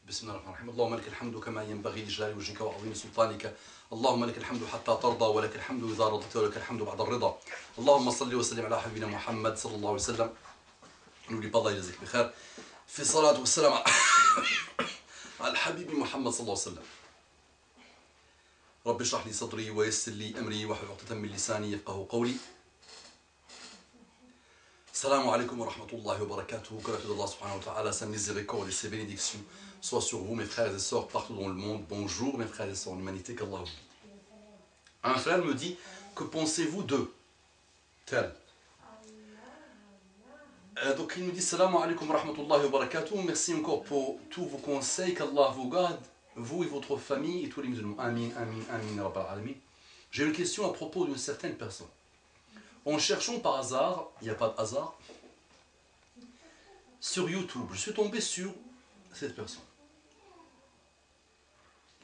بسم الله الرحمن الرحيم. اللهم لك الحمد كما ينبغي لجلال وجهك وعظيم سلطانك. اللهم لك الحمد حتى ترضى ولك الحمد إذا رضيت ولك الحمد بعد الرضا. اللهم صل وسلم على حبيبنا محمد صلى الله عليه وسلم. نولي بالله يجزيك بخير. في الصلاة والسلام على الحبيب محمد صلى الله عليه وسلم. رب اشرح لي صدري ويسر لي أمري واحلل عقدة من لساني يفقهوا قولي. Salam alaikum wa rahmatullahi wa barakatuh. Que la paix d'Allah subhanahu wa ta'ala, sa miséricorde et ses bénédictions soient sur vous, mes frères et sœurs, partout dans le monde. Bonjour, mes frères et sœurs en humanité, qu'Allah vous guide. Un frère me dit, que pensez-vous de tel? Donc il me dit, salam alaikum wa rahmatullahi wa barakatuh. Merci encore pour tous vos conseils, qu'Allah vous garde, vous et votre famille et tous les musulmans. Amin, amin, amin, rabbal alamin. J'ai une question à propos d'une certaine personne. En cherchant par hasard, il n'y a pas de hasard, sur YouTube, je suis tombé sur cette personne,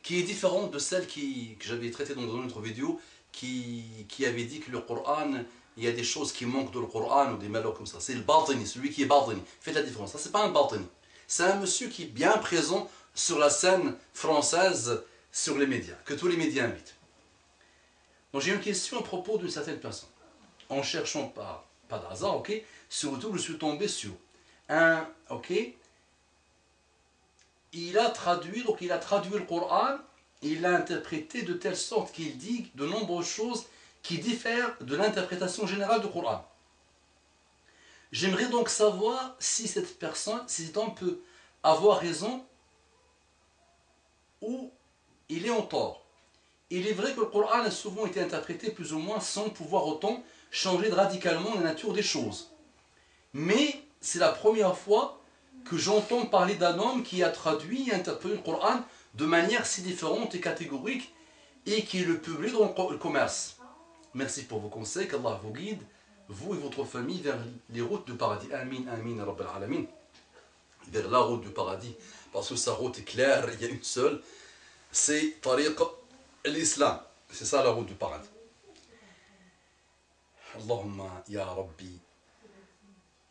qui est différente de celle que j'avais traitée dans une autre vidéo, qui avait dit que le Coran, il y a des choses qui manquent dans le Coran, ou des malheurs comme ça. C'est le Batini, celui qui est Batini. Faites la différence. Ça, c'est pas un Batini. C'est un monsieur qui est bien présent sur la scène française, sur les médias, que tous les médias invitent. Donc j'ai une question à propos d'une certaine personne. En cherchant pas de hasard, ok, sur YouTube, je suis tombé sur un, ok, il a traduit le Coran, il l'a interprété de telle sorte qu'il dit de nombreuses choses qui diffèrent de l'interprétation générale du Coran. J'aimerais donc savoir si cette personne, si cet homme peut avoir raison ou il est en tort. Il est vrai que le Coran a souvent été interprété plus ou moins sans pouvoir autant changer radicalement la nature des choses. Mais c'est la première fois que j'entends parler d'un homme qui a traduit et interprété le Coran de manière si différente et catégorique et qui le publie dans le commerce. Merci pour vos conseils, qu'Allah vous guide, vous et votre famille, vers les routes du paradis. Amin, amin, rabbal alamin. Vers la route du paradis, parce que sa route est claire, il y a une seule, c'est tariq l'islam. C'est ça la route du paradis. اللهم يا ربي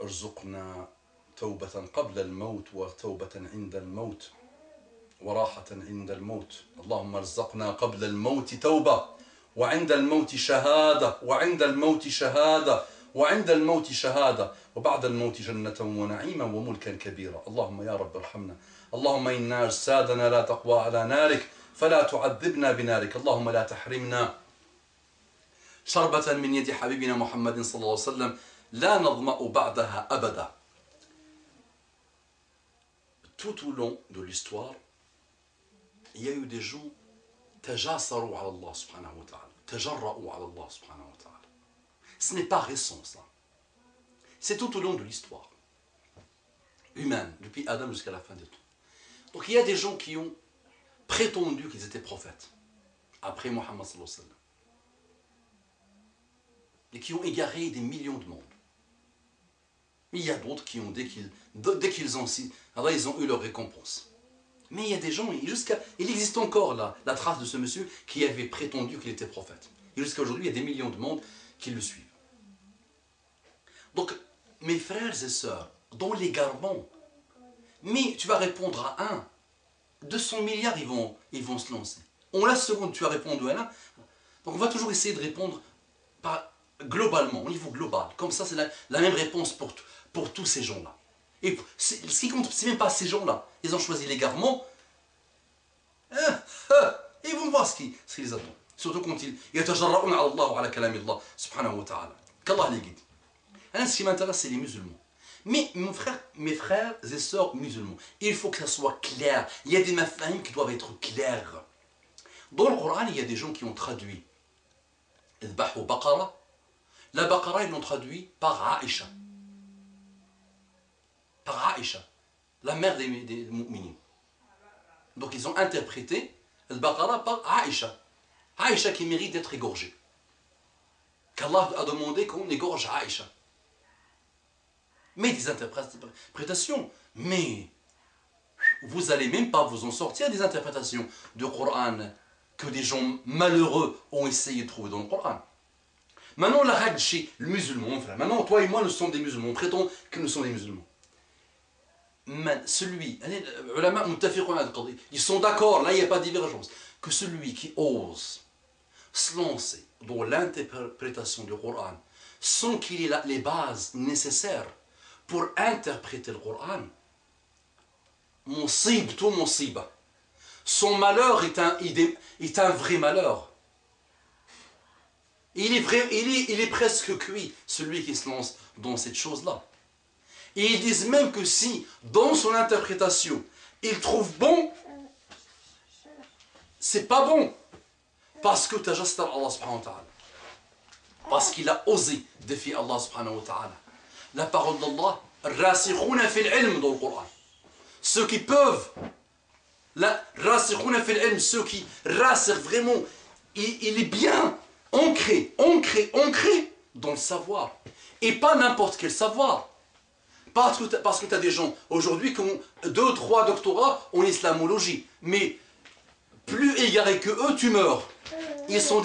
ارزقنا توبة قبل الموت وتوبة عند الموت وراحة عند الموت. اللهم ارزقنا قبل الموت توبة وعند الموت شهادة وعند الموت شهادة وعند الموت شهادة وبعد الموت جنة ونعيما وملكا كبيرا. اللهم يا رب ارحمنا. اللهم إنا أجسادنا لا تقوى على نارك فلا تعذبنا بنارك. اللهم لا تحرمنا شربة من يد حبيبنا محمد صلى الله عليه وسلم لا نظمأ بعدها أبدا. Tout au long de l'histoire, il y a eu des gens تجاسروا على الله سبحانه وتعالى, تجرؤوا على الله سبحانه وتعالى. Ce n'est pas récent ça. C'est tout au long de l'histoire humaine, depuis Adam jusqu'à la fin des temps. Donc il y a des gens qui ont prétendu qu'ils étaient prophètes après Mohammed sallallahu alayhi wa sallam, et qui ont égaré des millions de monde. Mais il y a d'autres qui ont, dès qu'ils ont eu leur récompense. Mais il y a des gens, il existe encore la trace de ce monsieur qui avait prétendu qu'il était prophète. Et jusqu'à aujourd'hui, il y a des millions de monde qui le suivent. Donc, mes frères et sœurs, dans l'égarement, mais tu vas répondre à un, 200 milliards, ils vont se lancer. En la seconde, tu as répondu à l'un. Donc on va toujours essayer de répondre globalement, au niveau global. Comme ça, c'est la même réponse pour tous ces gens-là. Et ce qui compte, c'est même pas ces gens-là. Ils ont choisi l'égarement. Ils vont voir ce qui les attend. Surtout quand ils يتجرؤون على الله وعلى كلام الله سبحانه وتعالى. Qu'Allah les guide. Ce qui m'intéresse, c'est les musulmans. Mais mes frères et sœurs musulmans, il faut que ça soit clair. Il y a des mafahim qui doivent être clairs. Dans le Coran, il y a des gens qui ont traduit Idbahu Baqara. La Baqara, ils l'ont traduit par Aïcha. Par Aïcha, la mère des mu'minines. Donc ils ont interprété le Baqara par Aïcha. Aïcha qui mérite d'être égorgée. Qu'Allah a demandé qu'on égorge Aïcha. Mais des interprétations. Mais vous n'allez même pas vous en sortir des interprétations du Coran que des gens malheureux ont essayé de trouver dans le Coran. Maintenant, la règle chez le musulman, frère. Maintenant, toi et moi, nous sommes des musulmans. On prétend que nous sommes des musulmans. celui, ils sont d'accord, là il n'y a pas de divergence, que celui qui ose se lancer dans l'interprétation du Coran sans qu'il ait les bases nécessaires pour interpréter le Coran, son malheur est un vrai malheur. Il est presque cuit, celui qui se lance dans cette chose-là. Et ils disent même que si, dans son interprétation, il trouve bon, c'est pas bon. Parce que tajastar Allah subhanahu wa ta'ala. Parce qu'il a osé défier Allah subhanahu wa ta'ala. La parole d'Allah, rasikhuna fil ilm dans le Coran. Ceux qui peuvent, rasikhuna fil ilm, ceux qui rassirent vraiment, il est bien ancré dans le savoir. Et pas n'importe quel savoir. Parce que tu as des gens aujourd'hui qui ont 2, 3 doctorats en islamologie. Mais plus égarés que eux, tu meurs. Ils sont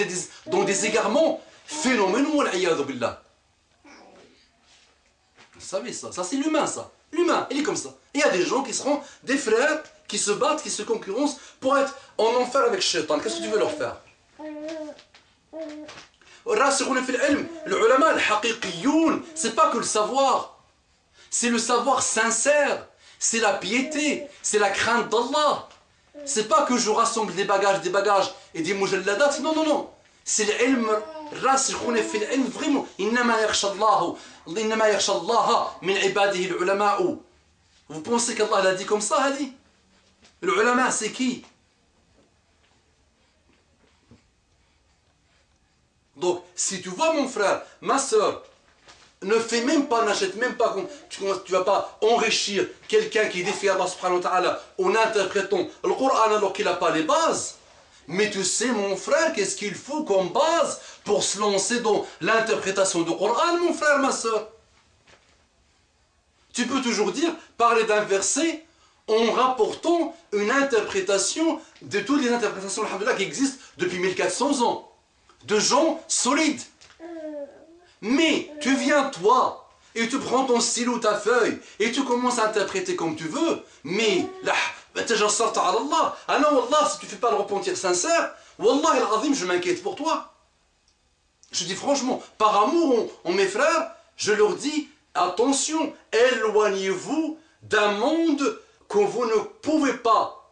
dans des égarements phénoménaux. Vous savez ça, c'est l'humain ça. L'humain, il est comme ça. Il y a des gens qui seront des frères qui se battent, qui se concurrencent pour être en enfer avec Shaitan. Qu'est-ce que tu veux leur faire? Le ulama al-haqiqiyoun, c'est pas que le savoir. C'est le savoir sincère, c'est la piété, c'est la crainte d'Allah. C'est pas que je rassemble des bagages et des mujalladat. Non, non, non. C'est l'ilm, rasikhuna fil ilm, vraiment. Innama yakhsha Allah min ibadihi al-ulama. Vous pensez qu'Allah l'a dit comme ça, a dit? Le ulama, c'est qui? Donc, si tu vois mon frère, ma soeur, ne fais même pas, n'achète même pas, tu ne vas pas enrichir quelqu'un qui défie Allah subhanahu wa ta'ala en interprétant le Coran alors qu'il n'a pas les bases. Mais tu sais mon frère, qu'est-ce qu'il faut comme base pour se lancer dans l'interprétation du Coran, mon frère, ma soeur? Tu peux toujours dire, parler d'un verset en rapportant une interprétation de toutes les interprétations alhamdoulilah, qui existent depuis 1400 ans. De gens solides. Mais tu viens toi et tu prends ton stylo, ta feuille et tu commences à interpréter comme tu veux. Mais Allah. Ah non, Wallah, si tu ne fais pas le repentir sincère, Wallah al-Azim, je m'inquiète pour toi. Je dis franchement, par amour en mes frères, je leur dis attention, éloignez-vous d'un monde que vous ne pouvez pas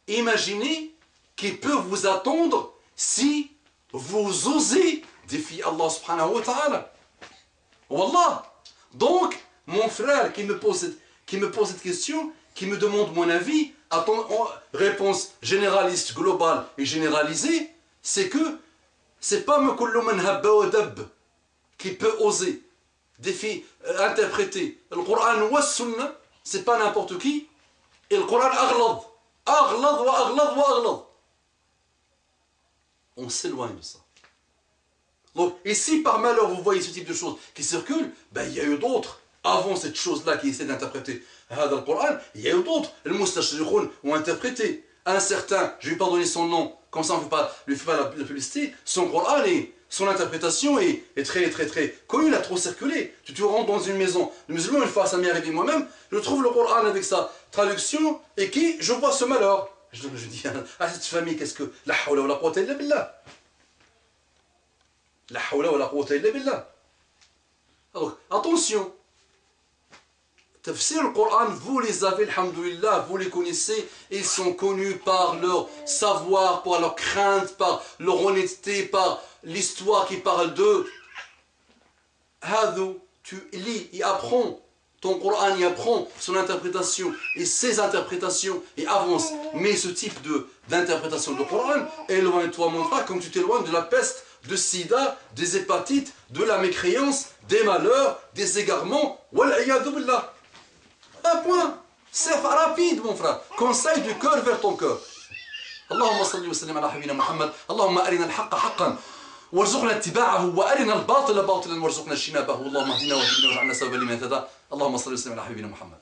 imaginer qui peut vous attendre si vous osez défier Allah subhanahu wa ta'ala. Wallah. Donc, mon frère qui me pose cette question, qui me demande mon avis, réponse généraliste, globale et généralisée, c'est que c'est pas me kullu man habba wa dab qui peut oser défier, interpréter le Coran ou le Sunna, c'est pas n'importe qui. Et le Coran aghlad. On s'éloigne de ça. Donc, et si par malheur vous voyez ce type de choses qui circulent, ben, il y a eu d'autres avant cette chose-là qui essaie d'interpréter le Coran, il y a eu d'autres. Les moustachirikhoun ont interprété. Un certain, je ne vais pas donner son nom, comme ça on ne lui fait pas la publicité, son Coran et son interprétation est très connue, il a trop circulé. Tu rentres dans une maison, le musulman, une fois, ça m'est arrivé moi-même, je trouve le Coran avec sa traduction et je vois ce malheur. Je dis à cette famille, qu'est-ce que la hawla wa la quwwata illa billah. La hawla wa la quwwata illa billah. Alors, attention. Tafsir le Coran, vous les avez, alhamdoulilah, vous les connaissez, ils sont connus par leur savoir, par leur crainte, par leur honnêteté, par l'histoire qui parle d'eux. Hadou, tu lis, il apprend. Ton Coran y apprend son interprétation et ses interprétations et avance. Mais ce type d'interprétation du Coran, éloigne-toi, mon frère, comme tu t'éloignes de la peste, de sida, des hépatites, de la mécréance, des malheurs, des égarements. Wal'iyadu billah. Un point. C'est rapide, mon frère. Conseil du cœur vers ton cœur. Allahumma salli wa sallim ala habibina Muhammad. Allahumma arina al-haqqa haqqan. وارزقنا اتباعه وارنا الباطل باطلا وارزقنا اجتنابه اللهم اهدنا واهدنا واجعلنا سببا لمن اهتدى اللهم صل وسلم على حبيبنا محمد